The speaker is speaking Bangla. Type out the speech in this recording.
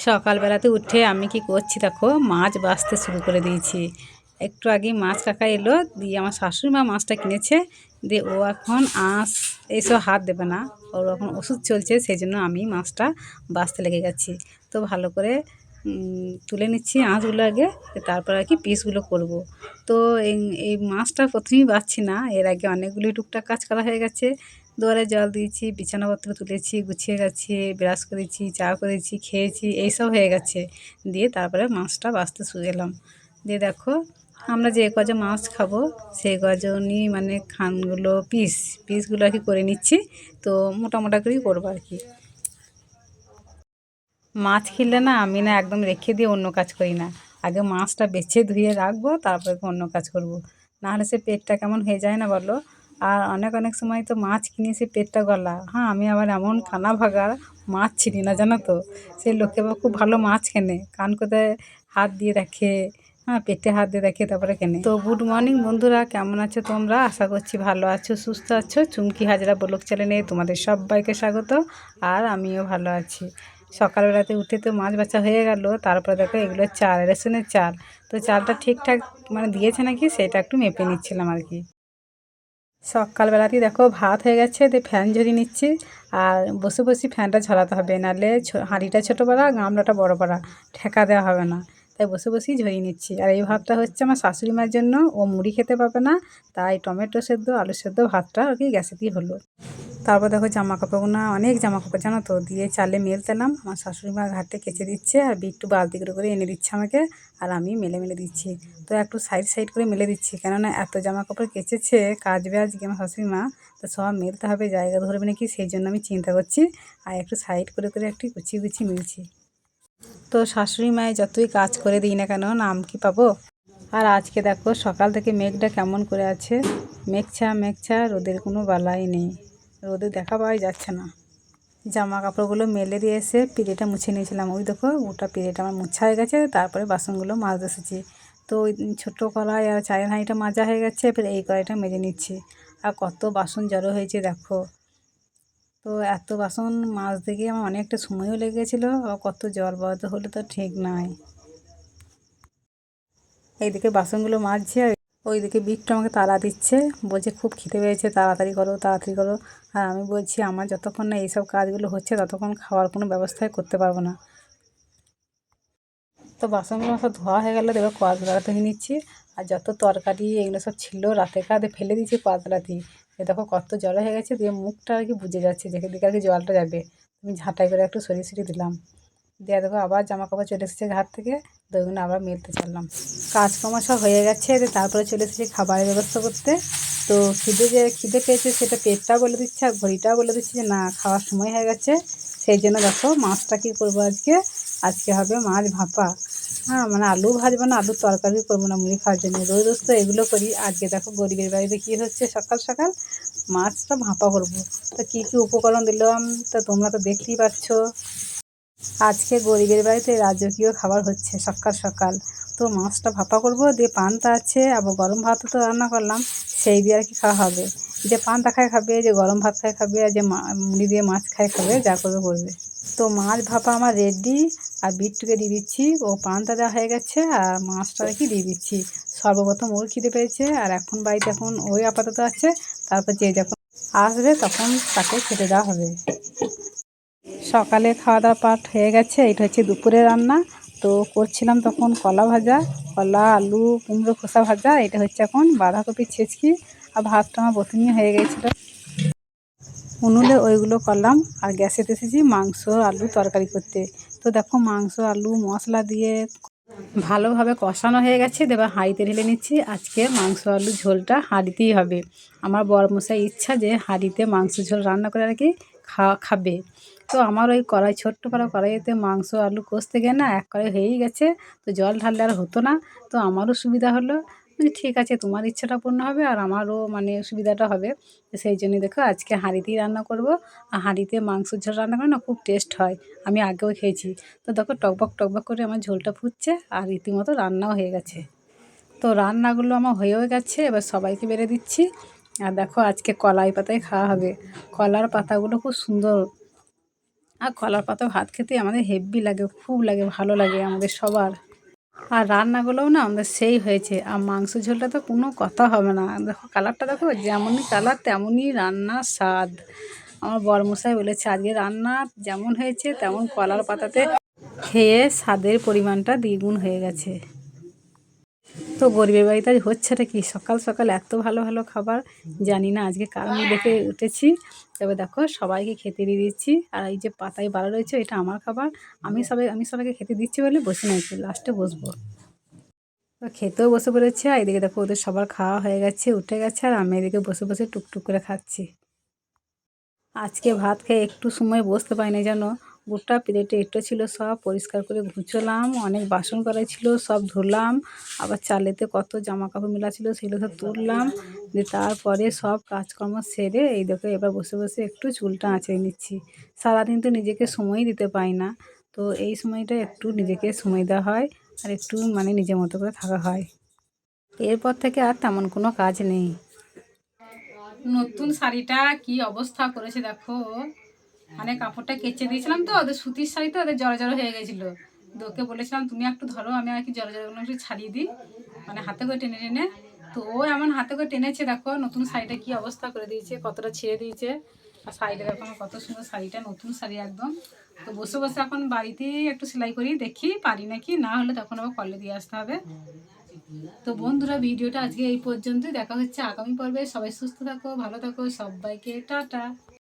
সকালবেলাতে উঠে আমি কি করছি দেখো, মাছ বাছতে শুরু করে দিয়েছি। একটু আগে মাছ কাকা এলো, দিয়ে আমার শাশুড়ি মা মাছটা কিনেছে, দিয়ে ও এখন আঁশ এইসব হাত দেবে না, ওর এখন ওষুধ চলছে, সেই জন্য আমি মাছটা বাছতে লেগে গেছি। তো ভালো করে তুলে নিচ্ছি আঁশগুলো আগে, তারপর আর কি পিসগুলো করব। তো এই এই মাছটা প্রথমেই বাছছি না, এর আগে অনেকগুলি টুকটাক কাজ করা হয়ে গেছে। দুয়ারে জল দিয়েছি, বিছানাপত্র তুলেছি, গুছিয়ে গেছি, ব্রাশ করেছি, চা করেছি, খেয়েছি, এইসব হয়ে গেছে। দিয়ে তারপরে মাছটা বাছতে শুরু এলাম। দিয়ে দেখো, আমরা যে কজন মাছ খাবো সেই কজনই মানে খানগুলো পিসগুলো আর কি করে নিচ্ছি। তো মোটা মোটা করেই করবো আর কি। মাছ কিনলে না আমি না একদম রেখে দিয়ে অন্য কাজ করি না, আগে মাছটা বেছে ধুয়ে রাখবো, তারপরে অন্য কাজ করব। নাহলে সে পেটটা কেমন হয়ে যায় না বলো। আর অনেক অনেক সময় তো মাছ কিনে সে পেটটা গলা, হ্যাঁ আমি আবার এমন কানা ভাগার মাছ ছিলি না জানো তো। সে লোকে আবার খুব ভালো মাছ কেনে, কান কোথায় হাত দিয়ে রাখে, হ্যাঁ পেটে হাত দিয়ে রাখে তারপরে কেনে। তো গুড মর্নিং বন্ধুরা, কেমন আছো তোমরা? আশা করছি ভালো আছো, সুস্থ আছো। চুমকি হাজরা ব্লগ চ্যানেলে তোমাদের সবাইকে স্বাগত। আর আমিও ভালো আছি। সকালবেলাতে উঠে তো মাছ বাছা হয়ে গেল, তারপরে দেখো এগুলো চাল, রেশনের চাল। তো চালটা ঠিকঠাক মানে দিয়েছে নাকি সেটা একটু মেপে নিচ্ছিলাম আর কি। সকালবেলাতেই দেখো ভাত হয়ে গেছে, দিয়ে ফ্যান ঝরিয়ে নিচ্ছি। আর বসে বসে ফ্যানটা ঝরাতে হবে, নাহলে হাঁড়িটা ছোটো পাড়া, গামলাটা বড় পাড়া, ঠেকা দেওয়া হবে না। তাই বসে বসেই ঝরিয়ে নিচ্ছি। আর এই ভাতটা হচ্ছে আমার শাশুড়ি মার জন্য, ও মুড়ি খেতে পাবে না, তাই টমেটো সেদ্ধ আলু সেদ্ধ ভাতটা আর কি গ্যাসেতেই হলো। তারপর দেখো জামা কাপড়গুলো, অনেক জামা কাপড় জানো তো, দিয়ে চালে মেলতে নাম, আমার শাশুড়ি মা ঘাটে কেচে দিচ্ছে, আর বিট্টু বালতি করে এনে দিচ্ছে আমাকে, আর আমি মেলে মেলে দিচ্ছি। তো একটু সাইড সাইড করে মেলে দিচ্ছি, কেননা এত জামা কাপড় কেচেছে, কাচবে আজকে আমার শাশুড়ি মা, তো সব মেলতে হবে, জায়গা ধরবে নাকি সেই জন্য আমি চিন্তা করছি। আর একটু সাইড করে করে একটু গুছিয়ে গুছিয়ে মিলছি। তো শাশুড়ি মায়ের যতই কাজ করে দিই না কেন, নাম কি পাবো? আর আজকে দেখো সকাল থেকে মেঘটা কেমন করে আছে, মেঘছা মেঘছা, রোদের কোনো বালাই নেই, রোদে দেখা পাওয়াই যাচ্ছে না। জামা কাপড়গুলো মেলে দিয়ে এসে পিড়েটা মুছে নিয়েছিলাম, ওই দেখো গোটা পিড়েটা আমার মুছা হয়ে গেছে। তারপরে বাসনগুলো মাজতে এসেছি। তো ওই ছোটো কড়াই আর চায়ের হাঁড়িটা মাজা হয়ে গেছে, এবার এই কড়াইটা মেজে নিচ্ছি। আর কত বাসন জড়ো হয়েছে দেখো। তো এত বাসন মাজতে গিয়ে আমার অনেকটা সময়ও লেগে গেছিলো, আর কত জল বরাদ্দ হলো তো ঠিক নাই। এইদিকে বাসনগুলো মাজছে, আর ওইদিকে বিট্টু আমাকে তাড়া দিচ্ছে, বলছে খুব খিদে পেয়েছে, তাড়াতাড়ি করো তাড়াতাড়ি করো। আর আমি বলছি আমার যতক্ষণ না এইসব কাজগুলো হচ্ছে ততক্ষণ খাওয়ার কোনো ব্যবস্থাই করতে পারবো না। তো বাসনগুলো সব ধোয়া হয়ে গেলো, এবার কড়াইটা ধুয়ে নিচ্ছি। আর যত তরকারি এগুলো সব ছিল রাতে কাঁধে ফেলে দিয়েছি কড়াইতে। এ দেখো কত জল হয়ে গেছে, দিয়ে মুখটা আর কি বুঝে যাচ্ছে, যেখানে দিকে আর কি জলটা যাবে। আমি ঝাঁটাই করে একটু সরিয়ে সরিয়ে দিলাম। দিয়ে দেখো আবার জামা কাপড় চলে এসেছে ঘাট থেকে, তো ওইগুলো আবার মেলতে চললাম। কাজকর্ম সব হয়ে গেছে, তারপরে চলে এসেছি খাবারের ব্যবস্থা করতে। তো খিদে পেয়েছে সেটা পেটটাও বলে দিচ্ছে, আর ঘড়িটাও বলে দিচ্ছে যে না খাওয়ার সময় হয়ে গেছে। সেই জন্য দেখো মাছটা কী করবো আজকে, আজকে হবে মাছ ভাপা। হ্যাঁ মানে আলু ভাজবো না, আলুর তরকারি করবো না মুড়ি খাওয়ার জন্য, রোজ রোজ তো এগুলো করি। আজকে দেখো গরিবের বাড়িতে কী হচ্ছে, সকাল সকাল মাছটা ভাপা করবো। তো কী কী উপকরণ দিলাম তা তোমরা তো দেখতেই পাচ্ছ। আজকে গরিবের বাড়িতে রাজকীয় খাবার হচ্ছে সকাল সকাল। তো মাছটা ভাপা করব, দিয়ে পান্তা আছে, আবার গরম ভাতও তো রান্না করলাম, সেই দিয়ে আর কি খাওয়া হবে। যে পান্তা খায় খাবে, যে গরম ভাত খায় খাবে, আর যে মুড়ি দিয়ে মাছ খায় খাবে, যা করবে করবে। তো মাছ ভাপা আমার রেডি। আর বিট্টুকে দিয়ে দিচ্ছি, ও পান্তা দেওয়া হয়ে গেছে, আর মাছটা রেখে দিয়ে দিচ্ছি। সর্বপ্রথম ওর খিদে পেয়েছে, আর এখন বাড়িতে এখন ওই আপাতত আছে, তারপর যে যখন আসবে তখন তাকে খেতে দেওয়া হবে। সকালে খাওয়া দাওয়া পাট হয়ে গেছে, এটা হচ্ছে দুপুরে রান্না। তো করছিলাম তখন কলা ভাজা, কলা আলু কুমড়ো খোসা ভাজা, এটা হচ্ছে এখন বাঁধাকপি ছেঁচকি। আর ভাতটা আমার প্রথমেই হয়ে গেছিলো, উনুনে ওইগুলো করলাম। আর গ্যাসেতে এসেছি মাংস আলু তরকারি করতে। তো দেখো মাংস আলু মশলা দিয়ে ভালোভাবে কষানো হয়ে গেছে, এবার হাঁড়িতে ঢেলে নিচ্ছি। আজকে মাংস আলু ঝোলটা হাঁড়িতেই হবে। আমার বরমশাই ইচ্ছা যে হাঁড়িতে মাংস ঝোল রান্না করে আর কি খাবে। তো আমার ওই কড়াই ছোট্ট পারা কড়াইতে মাংস আলু কষতে গিয়ে না এক কড়াই হয়েই গেছে। তো জল ঢাললে আর হতো না। তো আমারও সুবিধা হলো, মানে ঠিক আছে তোমার ইচ্ছাটা পূর্ণ হবে আর আমারও মানে সুবিধাটা হবে। তো সেই জন্যই দেখো আজকে হাঁড়িতেই রান্না করব। আর হাঁড়িতে মাংসের ঝোল রান্না করে না খুব টেস্ট হয়, আমি আগেও খেয়েছি। তো দেখো টকবক টকবক করে আমার ঝোলটা ফুটছে, আর রীতিমতো রান্নাও হয়ে গেছে। তো রান্নাগুলো আমার হয়েও গেছে, এবার সবাইকে বেড়ে দিচ্ছি। আর দেখো আজকে কলাই পাতায় খাওয়া হবে। কলার পাতাগুলো খুব সুন্দর, আর কলার পাতা ভাত খেতে আমাদের হেব্বি লাগে, খুব লাগে, ভালো লাগে আমাদের সবার। আর রান্নাগুলোও না আমাদের সেই হয়েছে। আর মাংস ঝোলটা তো কোনো কথা হবে না। দেখো কালারটা দেখো, যেমনই কালার তেমনই রান্নার স্বাদ। আমার বরমশাই বলেছে আজকে রান্না যেমন হয়েছে তেমন কলার পাতাতে খেয়ে স্বাদের পরিমাণটা দ্বিগুণ হয়ে গেছে। তো গরিবের বাড়িতে আজ হচ্ছেটা কি, সকাল সকাল এত ভালো ভালো খাবার, জানি না আজকে কার মুখ দেখে উঠেছি। তবে দেখো সবাইকে খেতে দিয়ে দিচ্ছি। আর এই যে পাতায় বাড়া রয়েছে এটা আমার খাবার। আমি সবাইকে খেতে দিচ্ছি বলে বসে নাই, লাস্টে বসবো। তো খেতেও বসে পড়েছে। আর এদিকে দেখো ওদের সবার খাওয়া হয়ে গেছে, উঠে গেছে, আর আমি এদিকে বসে বসে টুকটুক করে খাচ্ছি। আজকে ভাত খেয়ে একটু সময় বসতে পারিনি জানো। গোটা প্লেটে এঁটো ছিল, সব পরিষ্কার করে গুছোলাম, অনেক বাসন করা ছিল সব ধুলাম, আবার চালেতে কত জামা কাপড় মেলা ছিল সেগুলো সব তুললাম। দিয়ে তারপরে সব কাজকর্ম সেরে এই দেখো এবার বসে বসে একটু চুলটা আঁচড়ে নিচ্ছি। সারাদিন তো নিজেকে সময়ই দিতে পারি না, তো এই সময়টা একটু নিজেকে সময় দেওয়া হয়, আর একটু মানে নিজের মতো করে থাকা হয়। এরপর থেকে আর তেমন কোনো কাজ নেই। নতুন শাড়িটা কি অবস্থা করেছে দেখো, মানে কাপড়টা কেচে দিয়েছিলাম তো, ওদের সুতির শাড়ি তো ওদের জড়ো জড়ো হয়ে গেছিলো। ওকে বলেছিলাম তুমি একটু ধরো, আমি আর কি জড়ো জড়োগুলো একটু ছাড়িয়ে দিই, মানে হাতে করে টেনে টেনে। তো ও এমন হাতে করে টেনেছে, দেখো নতুন শাড়িটা কি অবস্থা করে দিয়েছে, কতটা ছিঁড়ে দিয়েছে। আর শাড়িটা দেখো আমার কত সুন্দর, শাড়িটা নতুন শাড়ি একদম। তো বসে বসে এখন বাড়িতেই একটু সেলাই করি, দেখি পারি নাকি, না হলে তখন আবার কলে দিয়ে আসতে হবে। তো বন্ধুরা ভিডিওটা আজকে এই পর্যন্তই, দেখা হচ্ছে আগামী পর্বে। সবাই সুস্থ থাকো, ভালো থাকো, সবাইকে টাটা।